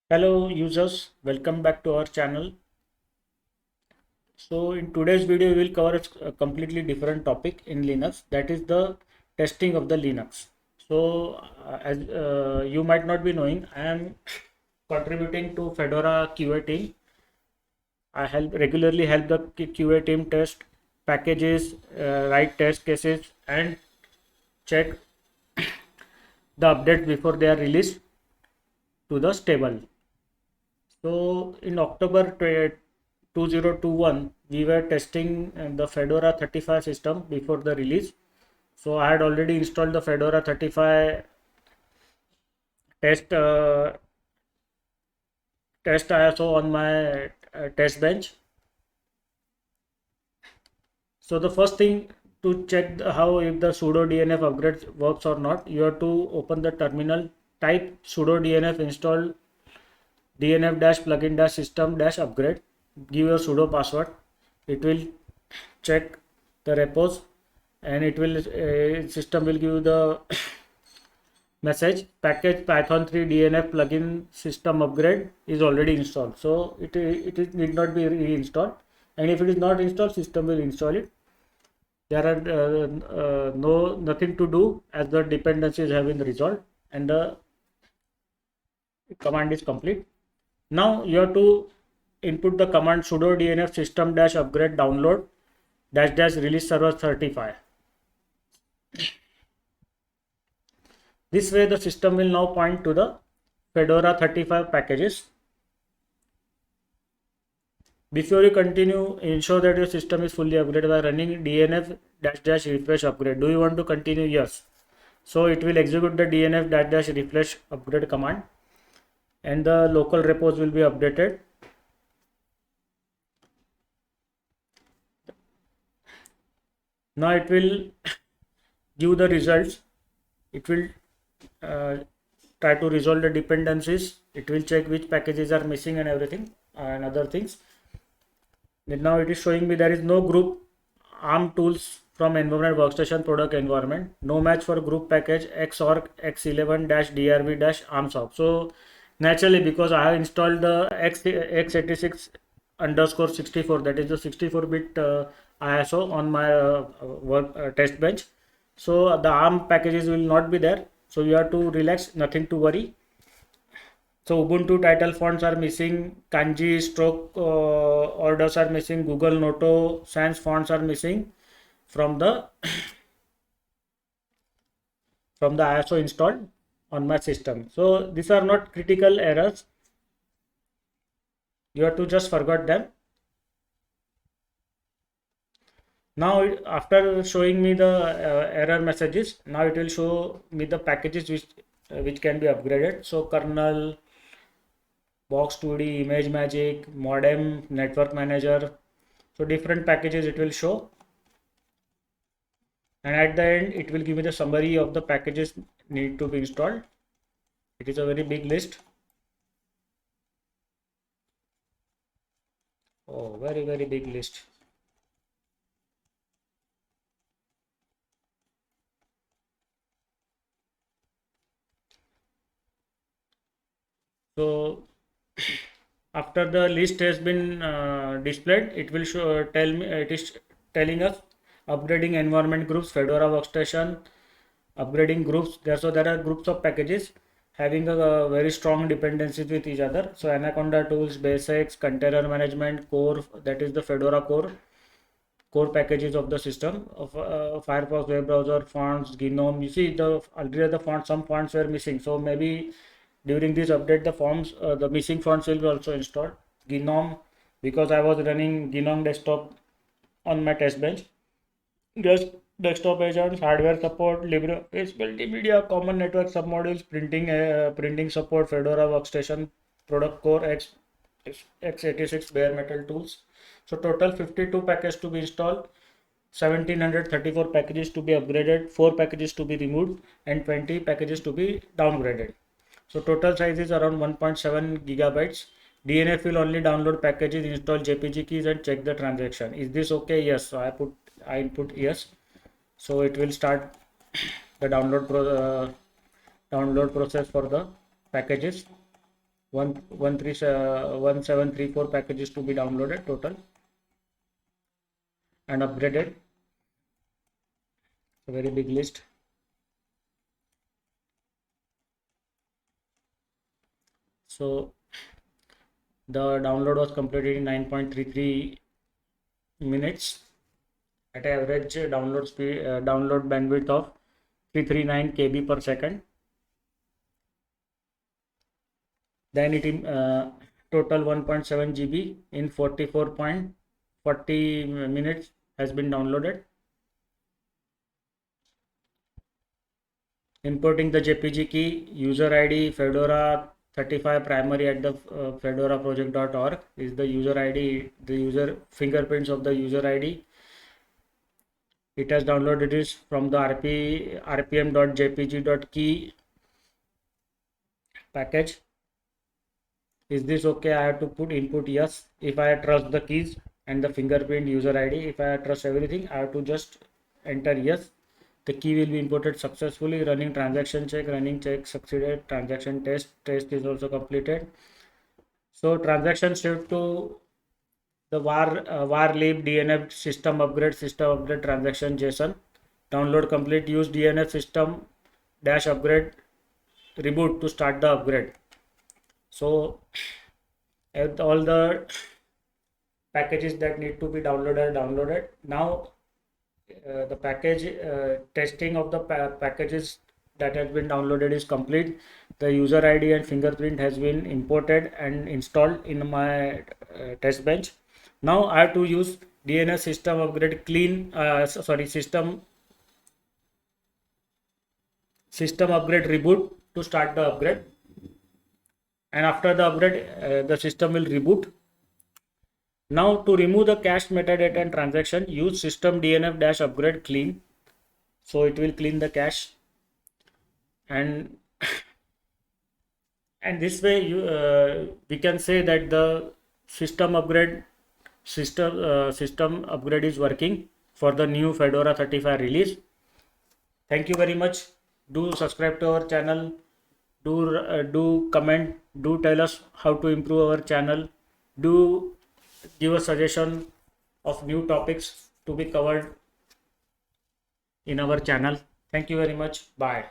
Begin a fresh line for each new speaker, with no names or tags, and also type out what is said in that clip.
Hello users, welcome back to our channel. So in today's video we will cover a completely different topic in Linux, that is the testing of the Linux. So as you might not be knowing, I am contributing to Fedora QA team. I regularly help the QA team test packages, write test cases and check the updates before they are released to the stable. So in October 2021, we were testing the Fedora 35 system before the release. So I had already installed the Fedora 35 test test ISO on my test bench. So the first thing to check how if the sudo DNF upgrade works or not, you have to open the terminal, type sudo DNF install dnf-plugin-system-upgrade, give your sudo password. It will check the repos and it will system will give you the message package python 3 dnf plugin system upgrade is already installed, so it need not be reinstalled, and if it is not installed, system will install it. There are nothing to do as the dependencies have been resolved and the command is complete. Now you have to input the command sudo dnf system dash upgrade download dash dash release server 35. This way the system will now point to the Fedora 35 packages. Before you continue, ensure that your system is fully upgraded by running dnf dash dash refresh upgrade. Do you want to continue? Yes. So it will execute the dnf dash dash refresh upgrade command and the local repos will be updated. Now it will give the results. It will try to resolve the dependencies. It will check which packages are missing and everything and other things. And now it is showing me there is no group ARM tools from environment workstation product environment. No match for group package xorg x11-drv-armsoft. So naturally, because I have installed the x86 underscore 64, that is the 64-bit ISO on my test bench. So the ARM packages will not be there. So you have to relax, nothing to worry. So Ubuntu title fonts are missing, kanji stroke orders are missing, Google Noto sans fonts are missing from the from the ISO installed on my system. So these are not critical errors. You have to just forget them. Now after showing me the error messages, now it will show me the packages which can be upgraded. So kernel, box 2D, image magic, modem, network manager. So different packages it will show, and at the end it will give me the summary of the packages need to be installed. It is a very big list. Oh, very big list. So after the list has been displayed, it will show tell me it is telling us upgrading environment groups, Fedora workstation, upgrading groups. There are groups of packages having a very strong dependencies with each other. So Anaconda tools, basics, container management, core, that is the Fedora core packages of the system of Firefox web browser, fonts, Gnome. You see the earlier the fonts, some fonts were missing, so maybe during this update the missing fonts will be also installed. Gnome, because I was running Gnome desktop on my test bench. Just desktop agents, hardware support, LibreOffice, multimedia, common network submodules, printing support, Fedora workstation, product core, x86 bare metal tools. So total 52 packages to be installed, 1734 packages to be upgraded, 4 packages to be removed, and 20 packages to be downgraded. So total size is around 1.7 gigabytes. DNF will only download packages, install JPG keys, and check the transaction. Is this okay? Yes. So I input yes. So it will start the download process for the packages. 1734 packages to be downloaded total and upgraded. A very big list. So the download was completed in 9.33 minutes at average download bandwidth of 339 KB per second. Then it in total 1.7 GB in 44.40 minutes has been downloaded. Importing the JPG key, user ID Fedora 35 primary at the fedora project.org is the user ID, the user fingerprints of the user ID. It has downloaded this from the rpm.jpg.key package. Is this okay? I have to put input yes. If I trust the keys and the fingerprint user ID, if I trust everything, I have to just enter yes. The key will be imported successfully. Running transaction check, running check succeeded. Transaction test is also completed. So transaction shift to the var lib DNF system upgrade transaction JSON. Download complete. Use DNF system dash upgrade reboot to start the upgrade. So all the packages that need to be downloaded. Now the package testing of the packages that has been downloaded is complete. The user ID and fingerprint has been imported and installed in my test bench. Now I have to use DNS system upgrade system upgrade reboot to start the upgrade, and after the upgrade the system will reboot. Now to remove the cached metadata and transaction, use system DNF dash upgrade clean. So it will clean the cache, and this way we can say that the system upgrade is working for the new Fedora 35 release. Thank you very much. Do subscribe to our channel. Do comment. Do tell us how to improve our channel. Do give a suggestion of new topics to be covered in our channel. Thank you very much. Bye.